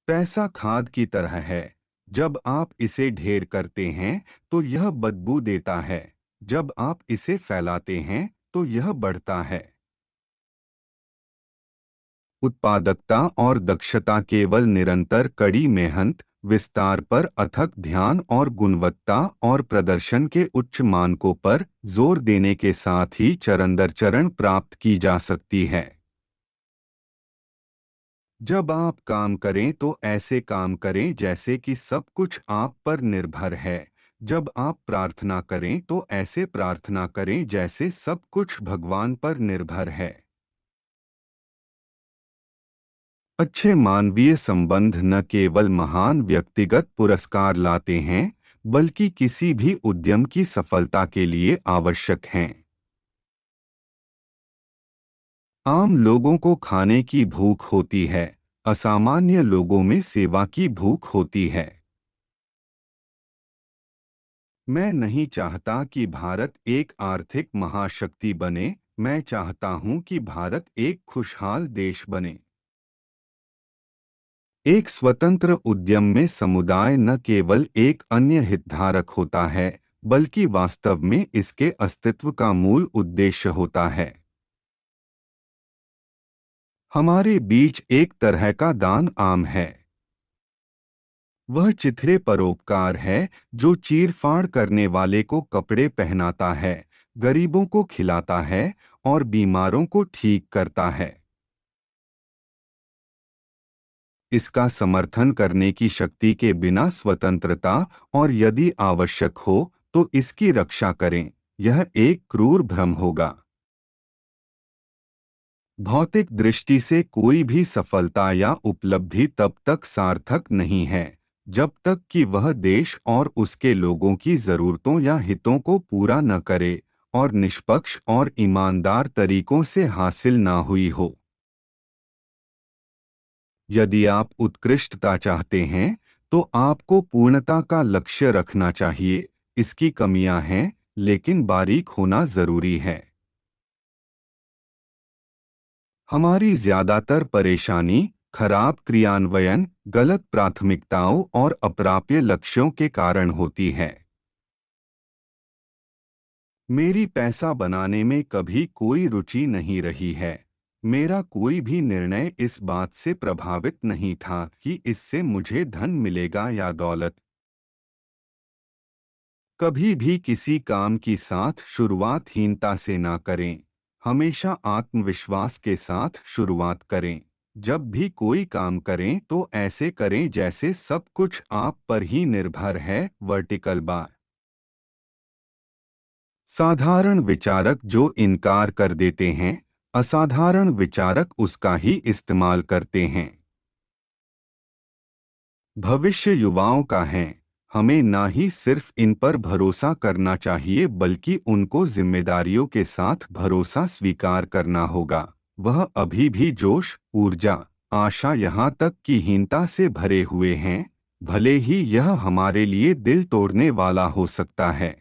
पैसा खाद की तरह है। जब आप इसे ढेर करते हैं तो यह बदबू देता है। जब आप इसे फैलाते हैं तो यह बढ़ता है। उत्पादकता और दक्षता केवल निरंतर कड़ी मेहनत, विस्तार पर अथक ध्यान और गुणवत्ता और प्रदर्शन के उच्च मानकों पर जोर देने के साथ ही चरण दर चरण प्राप्त की जा सकती है। जब आप काम करें तो ऐसे काम करें जैसे कि सब कुछ आप पर निर्भर है। जब आप प्रार्थना करें तो ऐसे प्रार्थना करें जैसे सब कुछ भगवान पर निर्भर है। अच्छे मानवीय संबंध न केवल महान व्यक्तिगत पुरस्कार लाते हैं, बल्कि किसी भी उद्यम की सफलता के लिए आवश्यक हैं। आम लोगों को खाने की भूख होती है, असामान्य लोगों में सेवा की भूख होती है। मैं नहीं चाहता कि भारत एक आर्थिक महाशक्ति बने, मैं चाहता हूं कि भारत एक खुशहाल देश बने। एक स्वतंत्र उद्यम में समुदाय न केवल एक अन्य हितधारक होता है, बल्कि वास्तव में इसके अस्तित्व का मूल उद्देश्य होता है। हमारे बीच एक तरह का दान आम है। वह चिथड़े परोपकार है जो चीरफाड़ करने वाले को कपड़े पहनाता है, गरीबों को खिलाता है और बीमारों को ठीक करता है। इसका समर्थन करने की शक्ति के बिना स्वतंत्रता, और यदि आवश्यक हो तो इसकी रक्षा करें, यह एक क्रूर भ्रम होगा। भौतिक दृष्टि से कोई भी सफलता या उपलब्धि तब तक सार्थक नहीं है जब तक कि वह देश और उसके लोगों की जरूरतों या हितों को पूरा न करे और निष्पक्ष और ईमानदार तरीकों से हासिल न हुई हो। यदि आप उत्कृष्टता चाहते हैं तो आपको पूर्णता का लक्ष्य रखना चाहिए। इसकी कमियां हैं, लेकिन बारीक होना जरूरी है। हमारी ज्यादातर परेशानी खराब क्रियान्वयन, गलत प्राथमिकताओं और अप्राप्य लक्ष्यों के कारण होती है। मेरी पैसा बनाने में कभी कोई रुचि नहीं रही है। मेरा कोई भी निर्णय इस बात से प्रभावित नहीं था कि इससे मुझे धन मिलेगा या दौलत। कभी भी किसी काम की साथ शुरुआत हीनता से ना करें। हमेशा आत्मविश्वास के साथ शुरुआत करें। जब भी कोई काम करें तो ऐसे करें जैसे सब कुछ आप पर ही निर्भर है। Vertical bar. साधारण विचारक जो इनकार कर देते हैं, असाधारण विचारक उसका ही इस्तेमाल करते हैं। भविष्य युवाओं का है। हमें ना ही सिर्फ इन पर भरोसा करना चाहिए बल्कि उनको जिम्मेदारियों के साथ भरोसा स्वीकार करना होगा। वह अभी भी जोश, ऊर्जा, आशा यहाँ तक कि हीनता से भरे हुए हैं, भले ही यह हमारे लिए दिल तोड़ने वाला हो सकता है।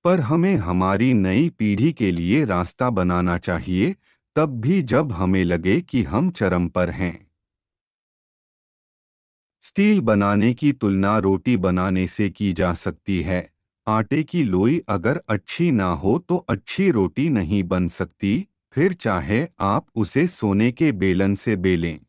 पर हमें हमारी नई पीढ़ी के लिए रास्ता बनाना चाहिए, तब भी जब हमें लगे कि हम चरम पर हैं। स्टील बनाने की तुलना रोटी बनाने से की जा सकती है। आटे की लोई अगर अच्छी ना हो तो अच्छी रोटी नहीं बन सकती, फिर चाहे आप उसे सोने के बेलन से बेलें।